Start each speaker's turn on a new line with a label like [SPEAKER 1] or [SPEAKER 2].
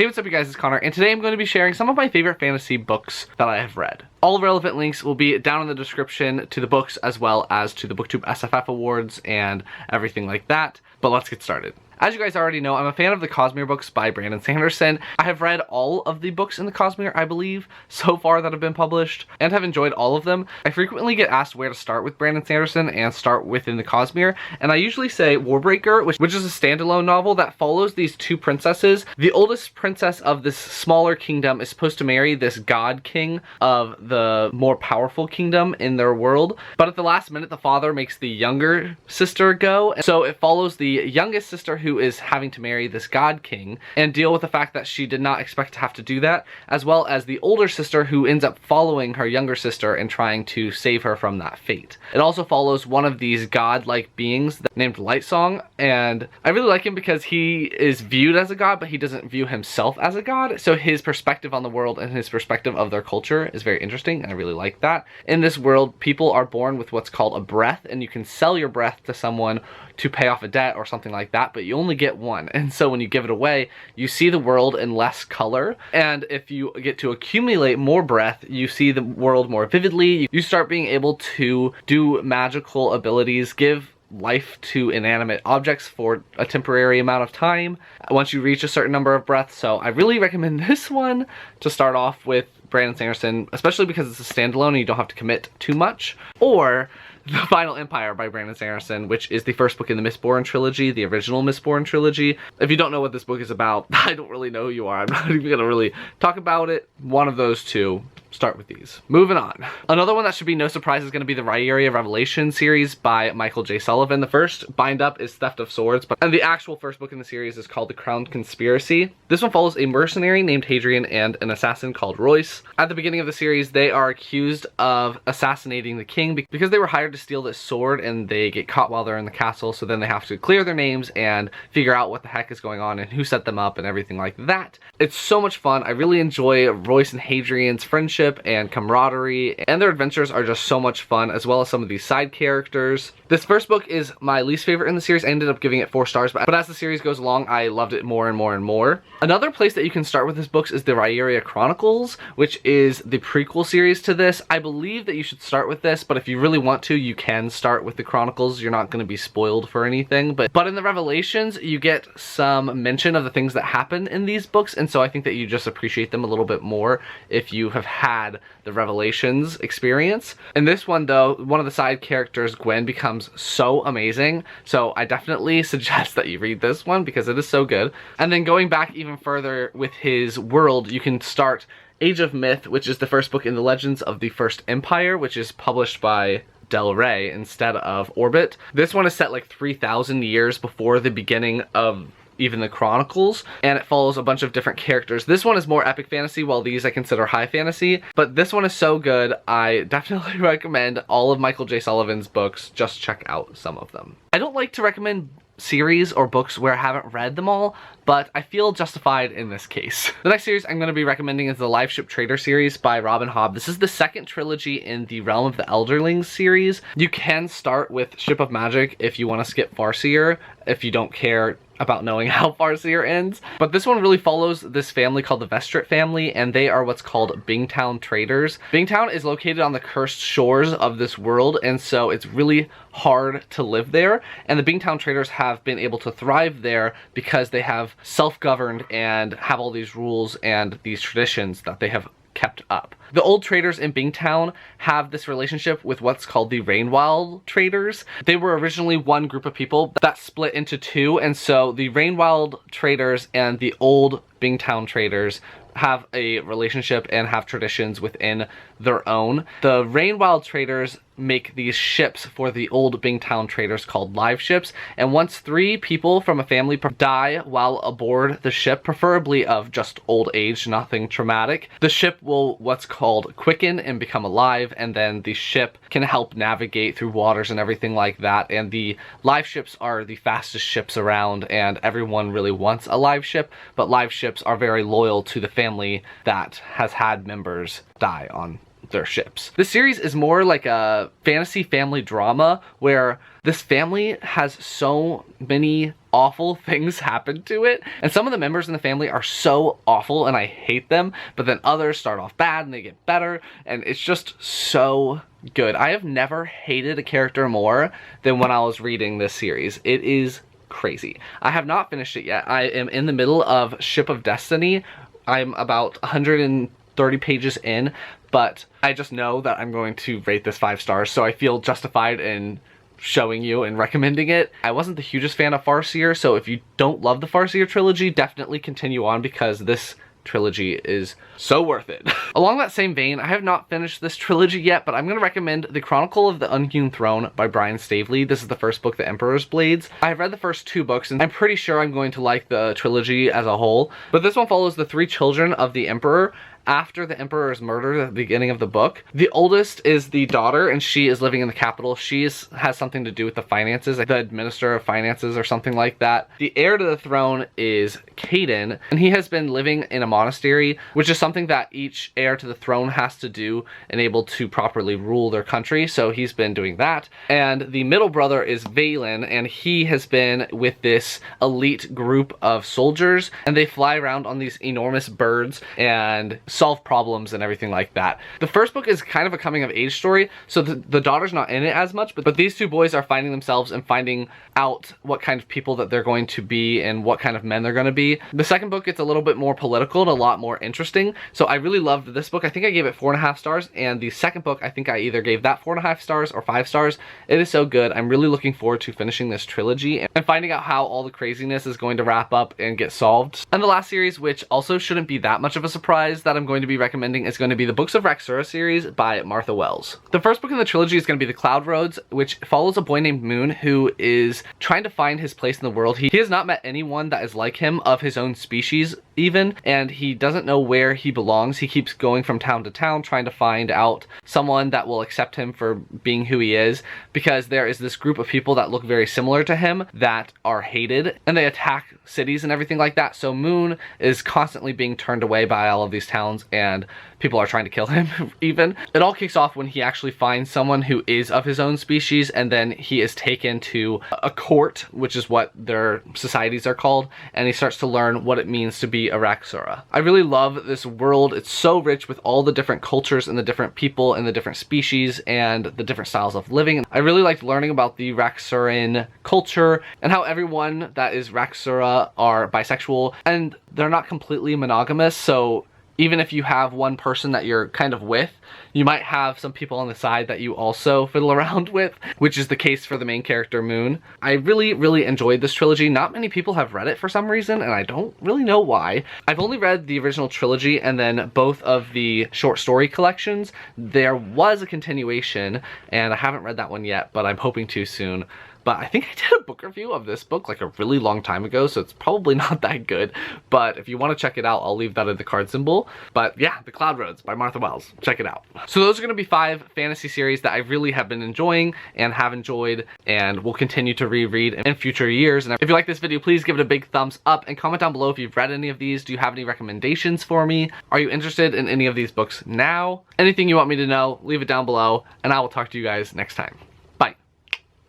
[SPEAKER 1] Hey, what's up you guys, it's Connor, and today I'm going to be sharing some of my favorite fantasy books that I have read. All relevant links will be down in the description to the books as well as to the BookTubeSFF Awards and everything like that, but let's get started. As you guys already know, I'm a fan of the Cosmere books by Brandon Sanderson. I have read all of the books in the Cosmere, I believe, so far that have been published, and have enjoyed all of them. I frequently get asked where to start with Brandon Sanderson and start within the Cosmere, and I usually say Warbreaker, which is a standalone novel that follows these two princesses. The oldest princess of this smaller kingdom is supposed to marry this god king of the more powerful kingdom in their world, but at the last minute the father makes the younger sister go, so it follows the youngest sister who is having to marry this god king and deal with the fact that she did not expect to have to do that, as well as the older sister who ends up following her younger sister and trying to save her from that fate. It also follows one of these god-like beings named Lightsong, and I really like him because he is viewed as a god, but he doesn't view himself as a god, so his perspective on the world and his perspective of their culture is very interesting, and I really like that. In this world, people are born with what's called a breath, and you can sell your breath to someone to pay off a debt or something like that, but you only get one, and so when you give it away, you see the world in less color, and if you get to accumulate more breath, you see the world more vividly. You start being able to do magical abilities, give life to inanimate objects for a temporary amount of time once you reach a certain number of breaths. So I really recommend this one to start off with Brandon Sanderson, especially because it's a standalone and you don't have to commit too much. Or The Final Empire by Brandon Sanderson, which is the first book in the Mistborn trilogy, the original Mistborn trilogy. If you don't know what this book is about, I don't really know who you are. I'm not even gonna really talk about it. One of those two. Start with these. Moving on. Another one that should be no surprise is going to be the Rhyria Revelation series by Michael J. Sullivan. The first bind-up is Theft of Swords, and the actual first book in the series is called The Crowned Conspiracy. This one follows a mercenary named Hadrian and an assassin called Royce. At the beginning of the series, they are accused of assassinating the king because they were hired to steal this sword, and they get caught while they're in the castle, so then they have to clear their names and figure out what the heck is going on and who set them up and everything like that. It's so much fun. I really enjoy Royce and Hadrian's friendship and camaraderie, and their adventures are just so much fun, as well as some of these side characters. This first book is my least favorite in the series. I ended up giving it 4 stars, but as the series goes along, I loved it more and more and more. Another place that you can start with this book is the Rhyria Chronicles, which is the prequel series to this. I believe that you should start with this, but if you really want to, you can start with the Chronicles. You're not going to be spoiled for anything, but in the Revelations, you get some mention of the things that happen in these books, and so I think that you just appreciate them a little bit more if you have had the Revelations experience. In this one though, one of the side characters, Gwen, becomes so amazing, so I definitely suggest that you read this one because it is so good. And then going back even further with his world, you can start Age of Myth, which is the first book in the Legends of the First Empire, which is published by Del Rey instead of Orbit. This one is set like 3,000 years before the beginning of even the Chronicles, and it follows a bunch of different characters. This one is more epic fantasy, while these I consider high fantasy, but this one is so good. I definitely recommend all of Michael J. Sullivan's books. Just check out some of them. I don't like to recommend series or books where I haven't read them all, but I feel justified in this case. The next series I'm going to be recommending is the Live Ship Trader series by Robin Hobb. This is the second trilogy in the Realm of the Elderlings series. You can start with Ship of Magic if you want to skip Farseer, if you don't care about knowing how Farseer ends. But this one really follows this family called the Vestrit family, and they are what's called Bingtown traders. Bingtown is located on the cursed shores of this world, and so it's really hard to live there. And the Bingtown traders have been able to thrive there because they have self-governed and have all these rules and these traditions that they have kept up. The old traders in Bingtown have this relationship with what's called the Rainwild traders. They were originally one group of people that split into two, and so the Rainwild traders and the old Bingtown traders have a relationship and have traditions within their own. The Rainwild traders make these ships for the old Bingtown traders called live ships, and once 3 people from a family die while aboard the ship, preferably of just old age, nothing traumatic, the ship will what's called quicken and become alive, and then the ship can help navigate through waters and everything like that. And the live ships are the fastest ships around, and everyone really wants a live ship, but live ships are very loyal to the family that has had members die on their ships. This series is more like a fantasy family drama where this family has so many awful things happen to it, and some of the members in the family are so awful and I hate them, but then others start off bad and they get better, and it's just so good. I have never hated a character more than when I was reading this series. It is crazy. I have not finished it yet. I am in the middle of Ship of Destiny. I'm about 130 pages in, but I just know that I'm going to rate this 5 stars, so I feel justified in showing you and recommending it. I wasn't the hugest fan of Farseer, so if you don't love the Farseer trilogy, definitely continue on because this trilogy is so worth it. Along that same vein, I have not finished this trilogy yet, but I'm going to recommend The Chronicle of the Unhewn Throne by Brian Staveley. This is the first book, The Emperor's Blades. I have read the first 2 books, and I'm pretty sure I'm going to like the trilogy as a whole, but this one follows the 3 children of the Emperor after the Emperor is murdered at the beginning of the book. The oldest is the daughter, and she is living in the capital. She has something to do with the finances, like the administrator of finances or something like that. The heir to the throne is Caden, and he has been living in a monastery, which is something that each heir to the throne has to do and able to properly rule their country, so he's been doing that. And the middle brother is Valen, and he has been with this elite group of soldiers, and they fly around on these enormous birds and solve problems and everything like that. The first book is kind of a coming of age story, so the daughter's not in it as much, but these 2 boys are finding themselves and finding out what kind of people that they're going to be and what kind of men they're going to be. The second book gets a little bit more political and a lot more interesting, so I really loved this book. I think I gave it 4.5 stars, and the second book, I think I either gave that 4.5 stars or 5 stars. It is so good. I'm really looking forward to finishing this trilogy and finding out how all the craziness is going to wrap up and get solved. And the last series, which also shouldn't be that much of a surprise that I'm going to be recommending, is going to be the Books of Raxura series by Martha Wells. The first book in the trilogy is going to be The Cloud Roads, which follows a boy named Moon who is trying to find his place in the world. He has not met anyone that is like him, of his own species even, and he doesn't know where he belongs. He keeps going from town to town trying to find out someone that will accept him for being who he is, because there is this group of people that look very similar to him that are hated, and they attack cities and everything like that. So Moon is constantly being turned away by all of these towns, and people are trying to kill him even. It all kicks off when he actually finds someone who is of his own species, and then he is taken to a court, which is what their societies are called, and he starts to learn what it means to be a Raxura. I really love this world. It's so rich with all the different cultures and the different people and the different species and the different styles of living. I really liked learning about the Raxuran culture and how everyone that is Raxura are bisexual, and they're not completely monogamous, so even if you have one person that you're kind of with, you might have some people on the side that you also fiddle around with, which is the case for the main character, Moon. I really enjoyed this trilogy. Not many people have read it for some reason, and I don't really know why. I've only read the original trilogy and then both of the short story collections. There was a continuation, and I haven't read that one yet, but I'm hoping to soon. But I think I did a book review of this book like a really long time ago, so it's probably not that good. But if you want to check it out, I'll leave that in the card symbol. But yeah, The Cloud Roads by Martha Wells. Check it out. So those are going to be 5 fantasy series that I really have been enjoying and have enjoyed and will continue to reread in future years. And if you like this video, please give it a big thumbs up and comment down below if you've read any of these. Do you have any recommendations for me? Are you interested in any of these books now? Anything you want me to know, leave it down below, and I will talk to you guys next time.